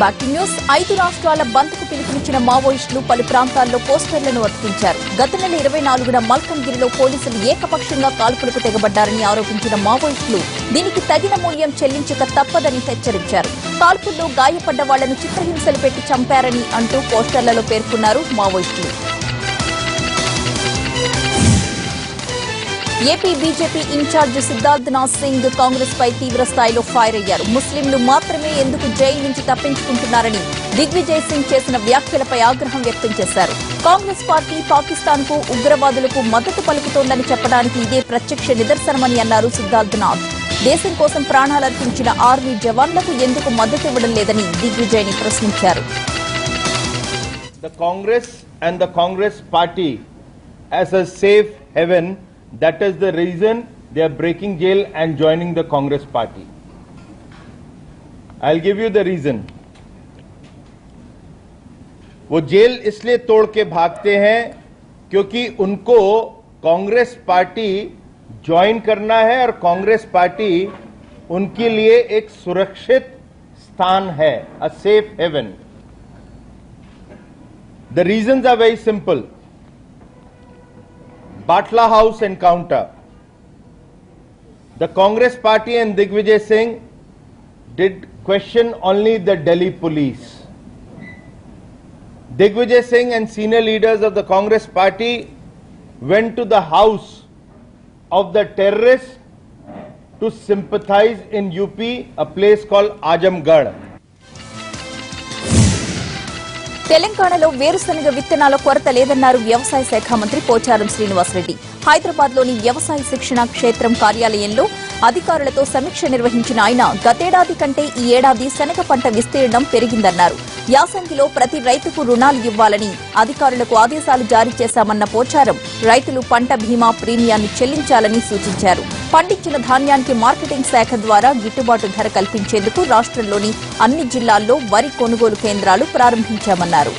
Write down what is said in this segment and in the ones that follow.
Backing news 5 రాష్ట్రాల బంద్కు పిలుపునిచ్చిన మావోయిస్టులు పలు ప్రాంతాల్లో పోస్టర్లను అతికించారు. గత నెల 24న మల్కన్గిరిలో పోలీసులు ఏకపక్షంగా కాల్పులకు తెగబడ్డారని ఆరోపించిన మావోయిస్టులు దీనికి తగిన మూల్యం చెల్లించక తప్పదని హెచ్చరించారు. కాల్పుల్లో గాయపడ్డ వాళ్లను చిత్రహింసలు పెట్టి చంపారని అంటూ పోస్టర్లలో పేర్కొన్నారు మావోయిస్టులు. AP BJP incharge Siddharthnath Singh Congress పై తీవ్ర స్థాయిలో ఫైర్ అయ్యారు. ముస్లింలు మాత్రమే ఎందుకు జైలు నుంచి తప్పించుకుంటున్నారని దిగ్విజయ్ సింగ్ చేసిన వ్యాఖ్యలపై ఆగ్రహం వ్యక్తం చేశారు. కాంగ్రెస్ పార్టీ పాకిస్తాన్ కు ఉగ్రవాదులకు మద్దతు పలుకుతోందని చెప్పడానికి ఇదే ప్రత్యక్ష నిదర్శనమని అన్నారు సిద్ధార్థనాథ్. దేశం కోసం ప్రాణాలర్పించిన ఆర్మీ జవాన్లకు ఎందుకు మద్దతు ఇవ్వడం లేదని దిగ్విజయ్ ని ప్రశ్నించారు. The Congress and the Congress party as a safe haven. That is the reason they are breaking jail and joining the Congress party. I'll give you the reason. वो जेल इसलिए तोड़ के भागते हैं क्योंकि उनको कांग्रेस पार्टी ज्वाइन करना है और कांग्रेस पार्टी उनके लिए एक सुरक्षित स्थान है, a safe haven. The reasons are very simple. Batla House encounter. The Congress party and Digvijay Singh did question only the Delhi police. Digvijay Singh and senior leaders of the Congress party went to the house of the terrorists to sympathize in UP, a place called Ajamgarh. తెలంగాణలో వేరుశనగ విత్తనాల కొరత లేదన్నారు వ్యవసాయ శాఖ మంత్రి పోచారం శ్రీనివాసరెడ్డి. హైదరాబాద్లోని వ్యవసాయ శిక్షణ క్షేత్రం కార్యాలయంలో అధికారులతో సమీక్ష నిర్వహించిన ఆయన గతేడాది కంటే ఈ ఏడాది శనగ పంట విస్తీర్ణం పెరిగిందన్నారు. యాసంగిలో ప్రతి రైతుకు రుణాలు ఇవ్వాలని అధికారులకు ఆదేశాలు జారీ చేశామన్న పోచారం రైతులు పంట బీమా ప్రీమియాన్ని చెల్లించాలని సూచించారు. పండించిన ధాన్యానికి మార్కెటింగ్ శాఖ ద్వారా గిట్టుబాటు ధర కల్పించేందుకు రాష్ట్రంలోని అన్ని జిల్లాల్లో వరి కొనుగోలు కేంద్రాలు ప్రారంభించామన్నారు.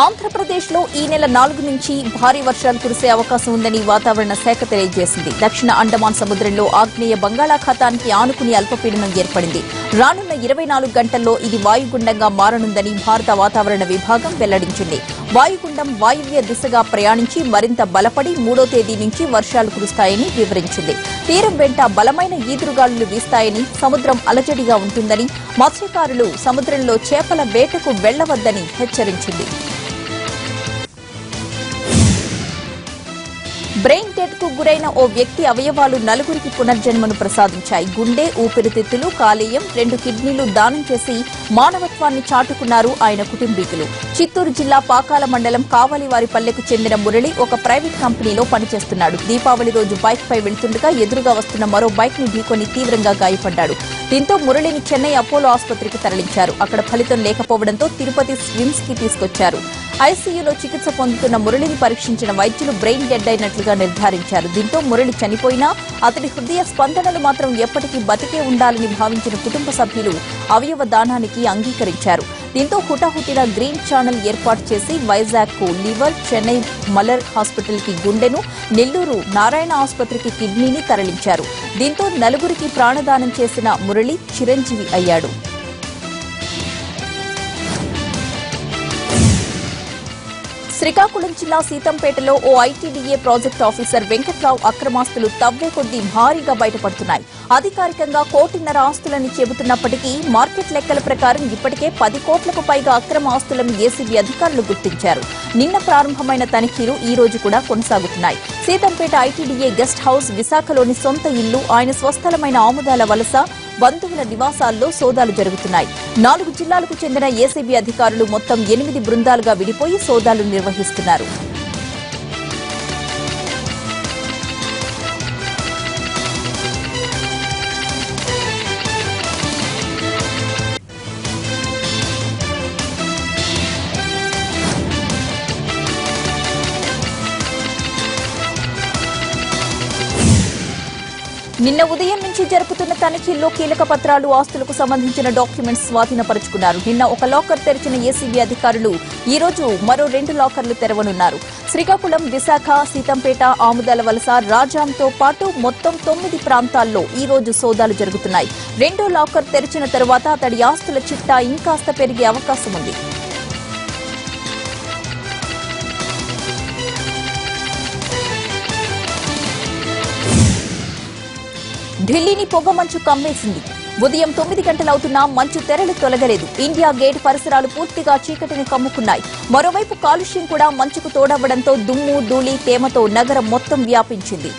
ఆంధ్రప్రదేశ్లో ఈ నెల 4 నుంచి భారీ వర్షాలు కురిసే అవకాశం ఉందని వాతావరణ శాఖ తెలియజేసింది. దక్షిణ అండమాన్ సముద్రంలో ఆగ్నేయ బంగాళాఖాతానికి ఆనుకుని అల్పపీడనం ఏర్పడింది. రానున్న 24 గంటల్లో ఇది వాయుగుండంగా మారనుందని భారత వాతావరణ విభాగం వెల్లడించింది. వాయుగుండం వాయువ్య దిశగా ప్రయాణించి మరింత బలపడి 3వ తేదీ నుంచి వర్షాలు కురుస్తాయని వివరించింది. తీరం వెంట బలమైన ఈదురుగాలులు వీస్తాయని, సముద్రం అలజడిగా ఉంటుందని, మత్స్యకారులు సముద్రంలో చేపల వేటకు వెళ్లవద్దని హెచ్చరించింది. బ్రెయిన్ డెడ్ కు గురైన ఓ వ్యక్తి అవయవాలు 4గురికి పునర్జన్మను ప్రసాదించాయి. గుండె, ఊపిరితిత్తులు, కాలేయం, 2 కిడ్నీలు దానం చేసి మానవత్వాన్ని చాటుకున్నారు ఆయన కుటుంబీకులు. చిత్తూరు జిల్లా పాకాల మండలం కావలివారిపల్లెకు చెందిన మురళి ఒక ప్రైవేట్ కంపెనీలో పనిచేస్తున్నాడు. దీపావళి రోజు బైక్ పై వెళ్తుండగా ఎదురుగా వస్తున్న మరో బైక్ ని ఢీకొని తీవ్రంగా గాయపడ్డాడు. దీంతో మురళిని చెన్నై అపోలో ఆసుపత్రికి తరలించారు. అక్కడ ఫలితం లేకపోవడంతో తిరుపతి స్విమ్స్ కి తీసుకొచ్చారు. ఐసీయూలో చికిత్స పొందుతున్న మురళిని పరీక్షించిన వైద్యులు బ్రెయిన్ డెడ్ అయినట్లుగా నిర్ధారించారు. దీంతో మురళి చనిపోయినా అతడి హృదయ స్పందనలు మాత్రం ఎప్పటికీ బతికే ఉండాలని భావించిన కుటుంబ సభ్యులు అవయవ దానానికి అంగీకరించారు. దీంతో హుటాహుటిన గ్రీన్ ఛానల్ ఏర్పాటు చేసి వైజాగ్ కు లివర్, చెన్నై మలర్ హాస్పిటల్ కి గుండెను, నెల్లూరు నారాయణ ఆసుపత్రికి కిడ్నీని తరలించారు. దీంతో 4గురికి ప్రాణదానం చేసిన మురళి చిరంజీవి అయ్యాడు. శ్రీకాకుళం జిల్లా సీతంపేటలో ఓ ఐటీడీఏ ప్రాజెక్టు ఆఫీసర్ వెంకట్రావు అక్రమాస్తులు తవ్వే కొద్దీ భారీగా బయటపడుతున్నాయి. అధికారికంగా 1.5 కోట్ల ఆస్తులని చెబుతున్నప్పటికీ మార్కెట్ లెక్కల ప్రకారం ఇప్పటికే 10 కోట్లకు పైగా అక్రమ ఆస్తులను ఏసీబీ అధికారులు గుర్తించారు. నిన్న ప్రారంభమైన తనిఖీలు ఈ రోజు కూడా కొనసాగుతున్నాయి. సీతంపేట ఐటీడీఏ గెస్ట్ హౌస్, విశాఖలోని సొంత ఇల్లు, ఆయన స్వస్థలమైన ఆముదాల వలస, బంధువుల నివాసాల్లో సోదాలు జరుగుతున్నాయి. 4 జిల్లాలకు చెందిన ఏసీబీ అధికారులు మొత్తం 8 బృందాలుగా విడిపోయి సోదాలు నిర్వహిస్తున్నారు. నిన్న ఉదయం నుంచి జరుపుతున్న తనిఖీల్లో కీలక పత్రాలు, ఆస్తులకు సంబంధించిన డాక్యుమెంట్స్ స్వాధీనపరుచుకున్నారు. నిన్న ఒక లాకర్ తెరిచిన ఏసీబీ అధికారులు ఈ రోజు మరో 2 లాకర్లు తెరవనున్నారు. శ్రీకాకుళం, విశాఖ, సీతంపేట, ఆముదాల వలస, రాజాంతో పాటు మొత్తం 9 ప్రాంతాల్లో ఈ రోజు సోదాలు జరుగుతున్నాయి. 2వ లాకర్ తెరిచిన తరువాత అతడి ఆస్తుల చిట్టా ఇంకాస్త పెరిగే అవకాశం ఉంది. ఢిల్లీని పొగమంచు కమ్మేసింది. ఉదయం 9 గంటలవుతున్నా మంచు తెరలు తొలగలేదు. ఇండియా గేట్ పరిసరాలు పూర్తిగా చీకటిని కమ్ముకున్నాయి. మరోవైపు కాలుష్యం కూడా మంచుకు తోడవ్వడంతో దుమ్ము, ధూళి, తేమతో నగరం మొత్తం వ్యాపించింది.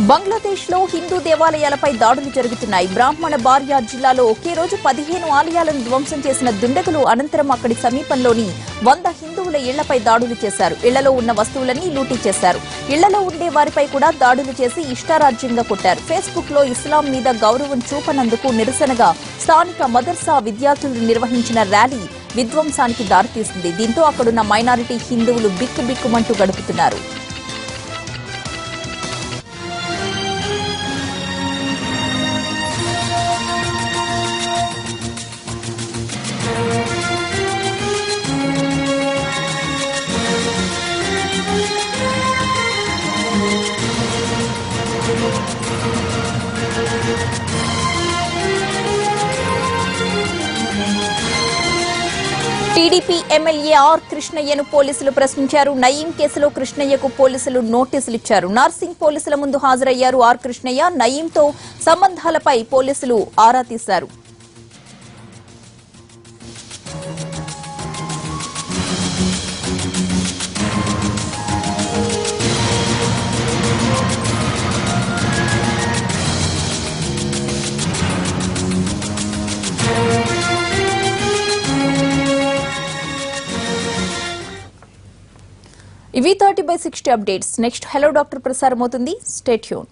బంగ్లాదేశ్లో హిందూ దేవాలయాలపై దాడులు జరుగుతున్నాయి. బ్రాహ్మణ బార్యా జిల్లాలో ఒకే రోజు 15 ఆలయాలను ధ్వంసం చేసిన దుండగులు అనంతరం అక్కడి సమీపంలోని 100 హిందువుల ఇళ్లపై దాడులు చేశారు. ఇళ్లలో ఉన్న వస్తువులన్నీ లూటీ చేశారు. ఇళ్లలో ఉండే వారిపై కూడా దాడులు చేసి ఇష్టారాజ్యంగా కొట్టారు. ఫేస్బుక్ లో ఇస్లాం మీద గౌరవం చూపనందుకు నిరసనగా స్థానిక మదర్సా విద్యార్థులు నిర్వహించిన ర్యాలీ విధ్వంసానికి దారితీసింది. దీంతో అక్కడున్న మైనారిటీ హిందువులు బిక్కుబిక్కుమంటూ గడుపుతున్నారు. టీడీపీ ఎమ్మెల్యే ఆర్ కృష్ణయ్యను పోలీసులు ప్రశ్నించారు. నయీం కేసులో కృష్ణయ్యకు పోలీసులు నోటీసులు ఇచ్చారు. నార్సింగ్ పోలీసుల ముందు హాజరయ్యారు ఆర్ కృష్ణయ్య. నయీంతో సంబంధాలపై పోలీసులు ఆరా తీశారు. ఇవి 30/60 అప్డేట్స్. నెక్స్ట్ హలో డాక్టర్ ప్రసారం అవుతుంది. Stay tune.